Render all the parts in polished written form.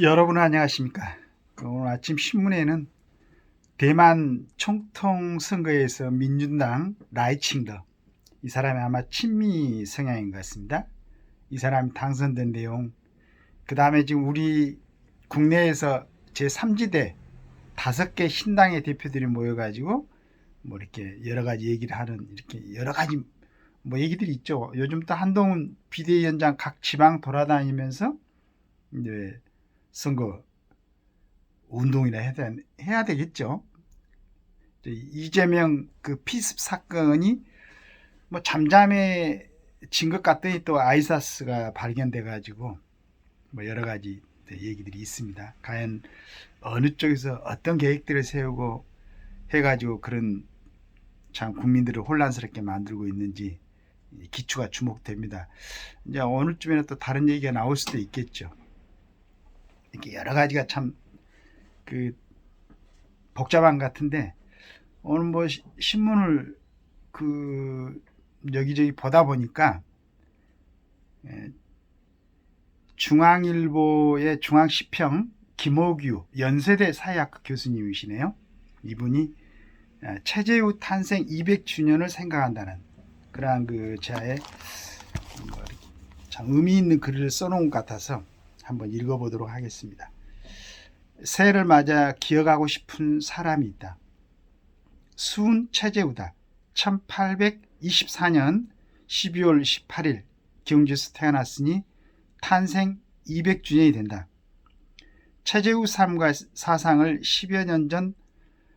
여러분 안녕하십니까? 오늘 아침 신문에는 대만 총통 선거에서 민주당 라이칭더, 이 사람이 아마 친미 성향인 것 같습니다. 이 사람이 당선된 내용, 그 다음에 지금 우리 국내에서 제3지대 5개 신당의 대표들이 모여가지고 뭐 이렇게 여러 가지 얘기를 하는, 이렇게 여러 가지 뭐 얘기들이 있죠. 요즘 또 한동훈 비대위원장 각 지방 돌아다니면서 이제 선거 운동이나 해야 되겠죠. 이재명 그 피습 사건이 뭐 잠잠해진 것 같더니 또 아이사스가 발견돼 가지고 뭐 여러 가지 얘기들이 있습니다. 과연 어느 쪽에서 어떤 계획들을 세우고 해가지고 그런 참 국민들을 혼란스럽게 만들고 있는지 기추가 주목됩니다. 이제 오늘쯤에는 또 다른 얘기가 나올 수도 있겠죠. 이렇게 여러 가지가 참 그 복잡한 것 같은데, 오늘 뭐 신문을 그 여기저기 보다 보니까 중앙일보의 중앙시평 김호규 연세대 사회학과 교수님이시네요. 이분이 최재우 탄생 200주년을 생각한다는 그러한 그 제의 참 의미 있는 글을 써놓은 것 같아서 한번 읽어보도록 하겠습니다. 새해를 맞아 기억하고 싶은 사람이 있다. 수은 최재우다. 1824년 12월 18일 경주에서 태어났으니 탄생 200주년이 된다. 최재우 삶과 사상을 10여 년 전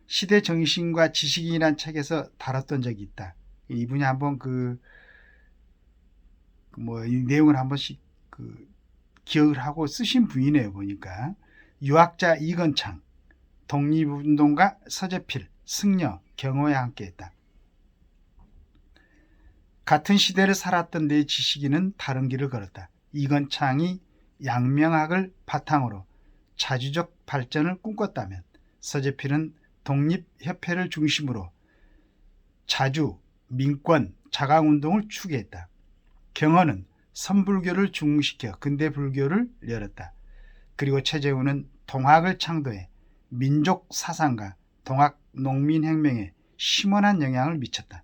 시대 정신과 지식인이란 책에서 다뤘던 적이 있다. 이분이 한번 이 내용을 한 번씩 기억을 하고 쓰신 분이네요, 보니까. 유학자 이건창, 독립운동가 서재필, 승려, 경호에 함께했다. 같은 시대를 살았던 네 지식인은 다른 길을 걸었다. 이건창이 양명학을 바탕으로 자주적 발전을 꿈꿨다면 서재필은 독립협회를 중심으로 자주, 민권, 자강운동을 추구했다. 경허는 선불교를 중시켜 근대불교를 열었다. 그리고 최재우는 동학을 창도해 민족 사상과 동학 농민혁명에 심원한 영향을 미쳤다.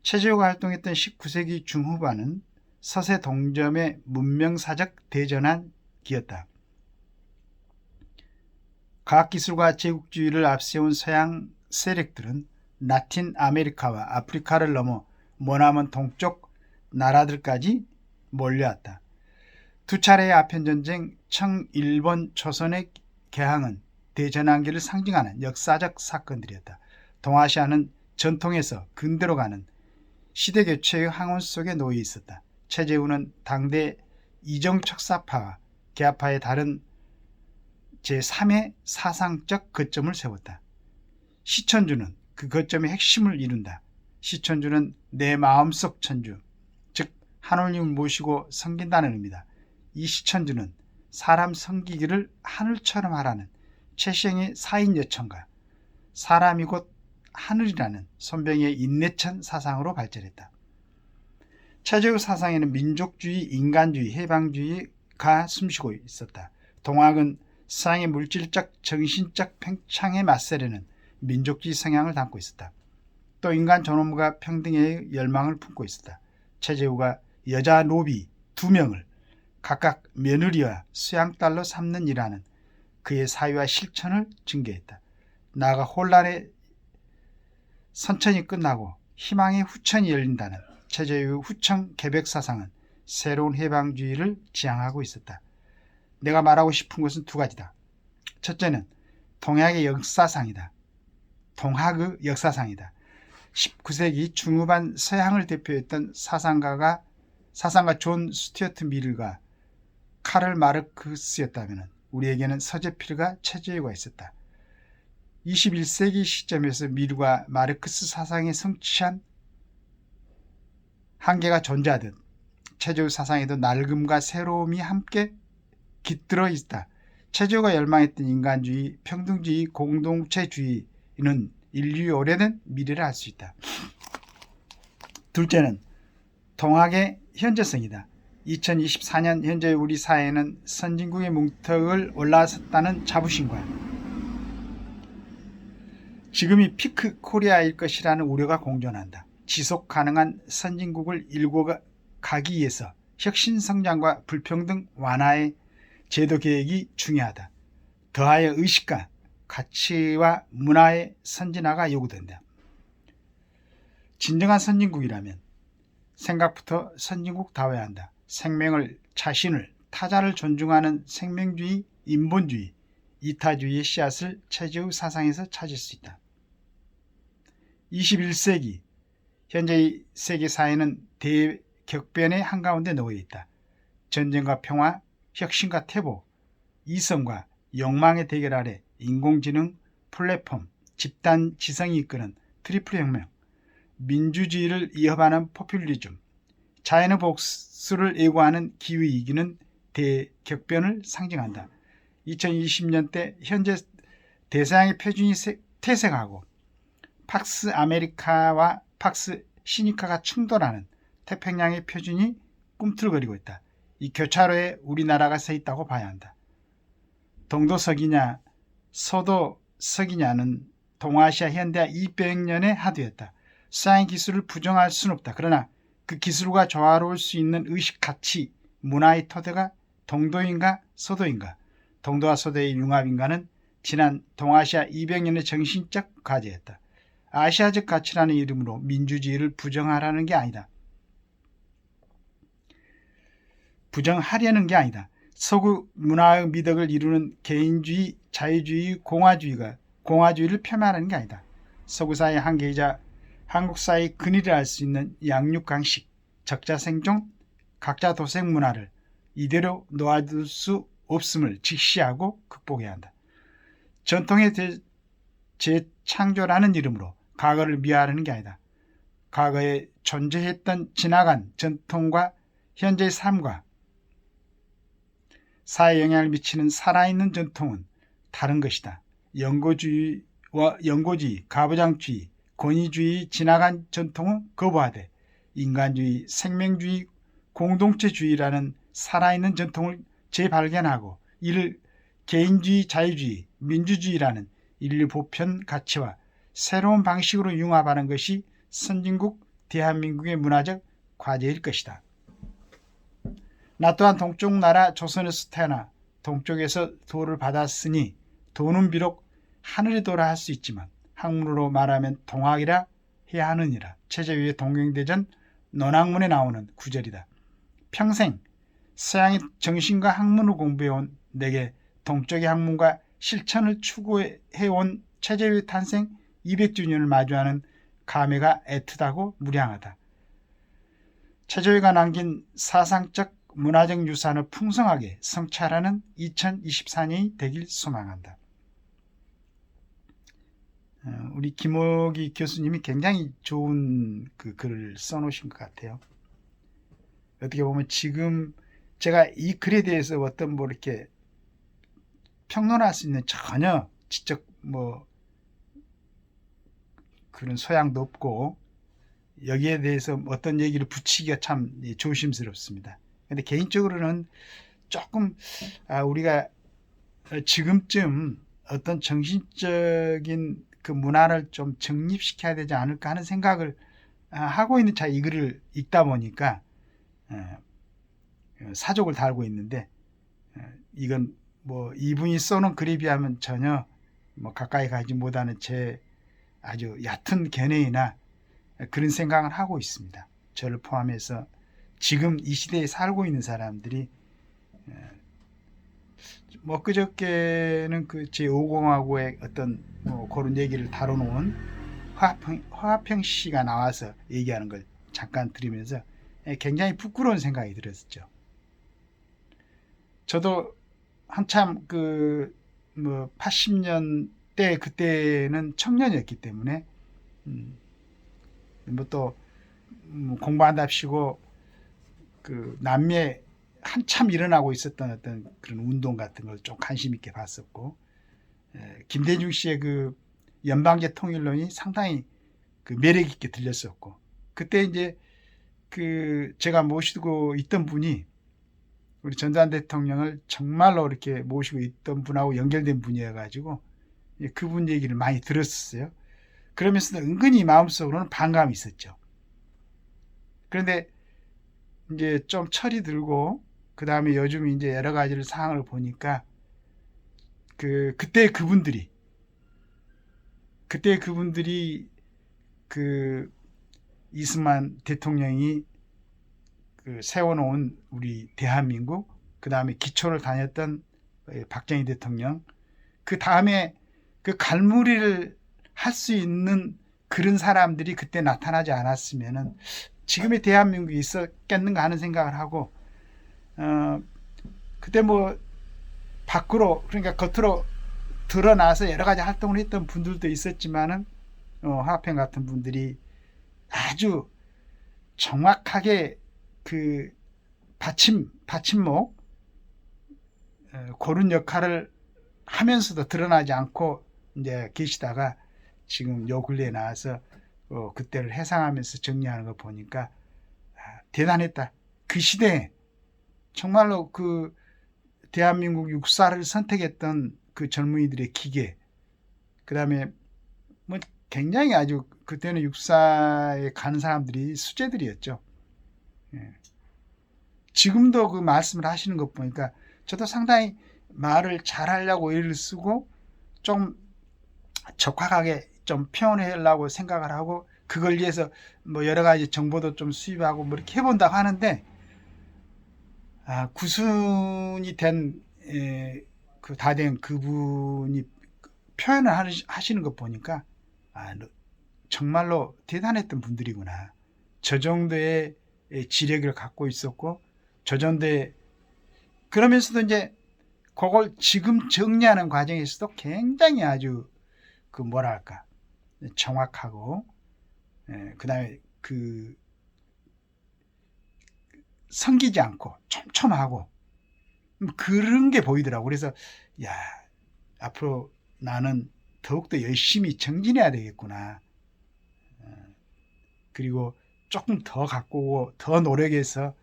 최재우가 활동했던 19세기 중후반은 서세 동점의 문명사적 대전환기였다. 과학기술과 제국주의를 앞세운 서양 세력들은 라틴 아메리카와 아프리카를 넘어 머나먼 동쪽 나라들까지 몰려왔다. 두 차례의 아편전쟁, 청일본 조선의 개항은 대전환기를 상징하는 역사적 사건들이었다. 동아시아는 전통에서 근대로 가는 시대교체의 항원 속에 놓여 있었다. 최재우는 당대 이정척사파와 개화파의 다른 제3의 사상적 거점을 세웠다. 시천주는 그 거점의 핵심을 이룬다. 시천주는 내 마음속 천주, 즉 하느님을 모시고 섬긴다는 의미다. 이 시천주는 사람 섬기기를 하늘처럼 하라는 최시영의 사인 여천과 사람이 곧 하늘이라는 손병희의 인내천 사상으로 발전했다. 최재우 사상에는 민족주의, 인간주의, 해방주의가 숨쉬고 있었다. 동학은 서양의 물질적, 정신적 팽창에 맞서려는 민족주의 성향을 담고 있었다. 또 인간 존엄과 평등의 열망을 품고 있었다. 최재우가 여자 노비 2명을 각각 며느리와 수양딸로 삼는 일하는 그의 사유와 실천을 증거했다. 나아가 혼란의 선천이 끝나고 희망의 후천이 열린다는 최재우의 후천 개벽 사상은 새로운 해방주의를 지향하고 있었다. 내가 말하고 싶은 것은 두 가지다. 첫째는 동학의 역사상이다. 동학의 역사상이다. 19세기 중후반 서양을 대표했던 사상가 존 스튜어트 밀과 카를 마르크스였다면 우리에게는 서재필과 최재우가 있었다. 21세기 시점에서 밀과 마르크스 사상에 성취한 한계가 존재하듯 최재우 사상에도 낡음과 새로움이 함께 깃들어 있다. 최재우가 열망했던 인간주의, 평등주의, 공동체주의는 인류의 오래된 미래를 알 수 있다. 둘째는 동학의 현재성이다. 2024년 현재 우리 사회는 선진국의 문턱을 올라섰다는 자부심과 지금이 피크 코리아일 것이라는 우려가 공존한다. 지속 가능한 선진국을 일궈 가기 위해서 혁신 성장과 불평등 완화의 제도 개혁이 중요하다. 더하여 의식과 가치와 문화의 선진화가 요구된다. 진정한 선진국이라면 생각부터 선진국다워야 한다. 생명을, 자신을, 타자를 존중하는 생명주의, 인본주의, 이타주의의 씨앗을 체제의 사상에서 찾을 수 있다. 21세기 현재의 세계사회는 대격변의 한가운데 놓여 있다. 전쟁과 평화, 혁신과 퇴보, 이성과 욕망의 대결 아래 인공지능, 플랫폼, 집단 지성이 이끄는 트리플 혁명, 민주주의를 위협하는 포퓰리즘, 자연의 복수를 예고하는 기후위기는 대격변을 상징한다. 2020년대 현재 대서양의 표준이 퇴색하고 팍스 아메리카와 팍스 시니카가 충돌하는 태평양의 표준이 꿈틀거리고 있다. 이 교차로에 우리나라가 서 있다고 봐야 한다. 동도석이냐 서도석이냐는 동아시아 현대화 200년의 하두였다. 사이언 기술을 부정할 수는 없다. 그러나 그 기술과 조화로울 수 있는 의식, 가치, 문화의 토대가 동도인가 서도인가, 동도와 서도의 융합인가는 지난 동아시아 200년의 정신적 과제였다. 아시아적 가치라는 이름으로 민주주의를 부정하라는 게 아니다. 부정하려는 게 아니다. 서구 문화의 미덕을 이루는 개인주의, 자유주의, 공화주의를 폄하하는 게 아니다. 서구 사회의 한계이자 한국 사회의 근위를 알 수 있는 양육강식, 적자생존, 각자 도생 문화를 이대로 놓아둘 수 없음을 직시하고 극복해야 한다. 전통의 재창조라는 이름으로 과거를 미화하는 게 아니다. 과거에 존재했던 지나간 전통과 현재의 삶과 사회에 영향을 미치는 살아있는 전통은 다른 것이다. 연고주의, 가부장주의, 권위주의 지나간 전통은 거부하되 인간주의, 생명주의, 공동체주의라는 살아있는 전통을 재발견하고 이를 개인주의, 자유주의, 민주주의라는 인류 보편 가치와 새로운 방식으로 융합하는 것이 선진국 대한민국의 문화적 과제일 것이다. 나 또한 동쪽 나라 조선에서 태어나 동쪽에서 도를 받았으니 도는 비록 하늘의 도라 할 수 있지만 학문으로 말하면 동학이라 해야 하느니라. 체제위의 동경대전 논학문에 나오는 구절이다. 평생 서양의 정신과 학문을 공부해온 내게 동쪽의 학문과 실천을 추구해온 체제위의 탄생 200주년을 마주하는 감회가 애틋하고 무량하다. 체제위가 남긴 사상적 문화적 유산을 풍성하게 성찰하는 2024년이 되길 소망한다. 우리 김옥이 교수님이 굉장히 좋은 그 글을 써놓으신 것 같아요. 어떻게 보면 지금 제가 이 글에 대해서 어떤 뭐 이렇게 평론할 수 있는 전혀 지적 그런 소양도 없고 여기에 대해서 어떤 얘기를 붙이기가 참 조심스럽습니다. 근데 개인적으로는 조금 우리가 지금쯤 어떤 정신적인 그 문화를 좀 정립시켜야 되지 않을까 하는 생각을 하고 있는 차에 이 글을 읽다 보니까 사족을 달고 있는데 이건 뭐 이분이 써놓은 글에 비하면 전혀 가까이 가지 못하는 제 아주 얕은 견해이나 그런 생각을 하고 있습니다. 저를 포함해서 지금 이 시대에 살고 있는 사람들이 그저께는 그 제5공화국의 어떤 그런 얘기를 다뤄놓은 화평 씨가 나와서 얘기하는 걸 잠깐 들으면서 굉장히 부끄러운 생각이 들었죠. 저도 한참 80년대 그때는 청년이었기 때문에 또 공부한답시고 그 남미에 한참 일어나고 있었던 어떤 그런 운동 같은 걸 좀 관심 있게 봤었고, 김대중 씨의 그 연방제 통일론이 상당히 그 매력 있게 들렸었고, 그때 이제 그 제가 모시고 있던 분이 우리 전두환 대통령을 정말로 이렇게 모시고 있던 분하고 연결된 분이어가지고 그분 얘기를 많이 들었었어요. 그러면서도 은근히 마음속으로는 반감이 있었죠. 그런데 이제 좀 철이 들고 그 다음에 요즘 이제 여러 가지를 상황을 보니까 그때 그분들이 그 이승만 대통령이 세워놓은 우리 대한민국, 그 다음에 기초를 다녔던 박정희 대통령, 그 다음에 그 갈무리를 할 수 있는 그런 사람들이 그때 나타나지 않았으면은 지금의 대한민국이 있었겠는가 하는 생각을 하고, 그때 뭐 밖으로, 그러니까 겉으로 드러나서 여러 가지 활동을 했던 분들도 있었지만은 화합회 같은 분들이 아주 정확하게 그 받침목 그런 역할을 하면서도 드러나지 않고 이제 계시다가 지금 요 근래에 나와서 그때를 회상하면서 정리하는 거 보니까 대단했다. 그 시대에 정말로 그 대한민국 육사를 선택했던 그 젊은이들의 기계, 그 다음에 뭐 굉장히 아주 그때는 육사에 가는 사람들이 수재들이었죠. 예. 지금도 그 말씀을 하시는 것 보니까 저도 상당히 말을 잘하려고 애를 쓰고 좀 적확하게 좀 표현하려고 생각을 하고 그걸 위해서 뭐 여러 가지 정보도 좀 수입하고 뭐 이렇게 해본다고 하는데 구순이 된 그 다 된 그분이 표현을 하시는 것 보니까 정말로 대단했던 분들이구나. 저 정도의 지력을 갖고 있었고 저 정도의 그러면서도 이제 그걸 지금 정리하는 과정에서도 굉장히 아주 그 뭐랄까 정확하고 그다음에 그 성기지 않고 촘촘하고 그런 게 보이더라고. 그래서 야 앞으로 나는 더욱더 열심히 정진해야 되겠구나. 그리고 조금 더 갖고 오고 더 노력해서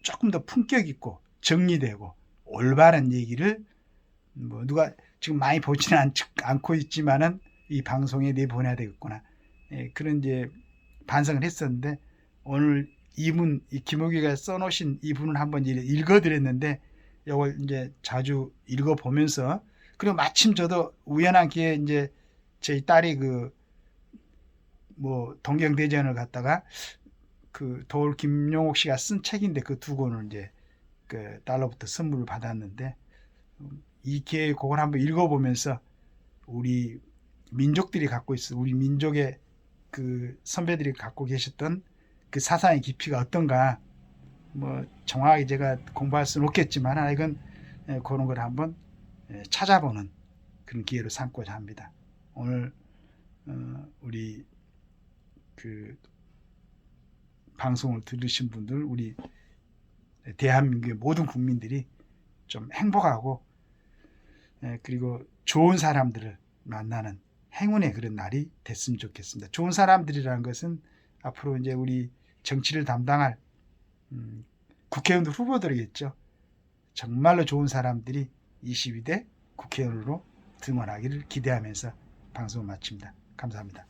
조금 더 품격 있고 정리되고 올바른 얘기를 뭐 누가 지금 많이 보지는 않고 있지만은 이 방송에 내보내야 되겠구나. 그런 이제 반성을 했었는데 오늘 이분 이 김호기가 써놓으신 이분을 한번 읽어드렸는데 이걸 이제 자주 읽어보면서 그리고 마침 저도 우연한 기회에 이제 저희 딸이 뭐 동경대전을 갖다가 그 도올 김용옥 씨가 쓴 책인데 그 두 권을 이제 그 딸로부터 선물을 받았는데 이 기회에 그걸 한번 읽어보면서 우리 민족들이 갖고 있어 우리 민족의 그 선배들이 갖고 계셨던 그 사상의 깊이가 어떤가 뭐 정확하게 제가 공부할 수는 없겠지만 이건 그런 걸 한번 찾아보는 그런 기회로 삼고자 합니다. 오늘 우리 그 방송을 들으신 분들 우리 대한민국의 모든 국민들이 좀 행복하고 그리고 좋은 사람들을 만나는 행운의 그런 날이 됐으면 좋겠습니다. 좋은 사람들이라는 것은 앞으로 이제 우리 정치를 담당할 국회의원들 후보들이겠죠. 정말로 좋은 사람들이 22대 국회의원으로 등원하기를 기대하면서 방송을 마칩니다. 감사합니다.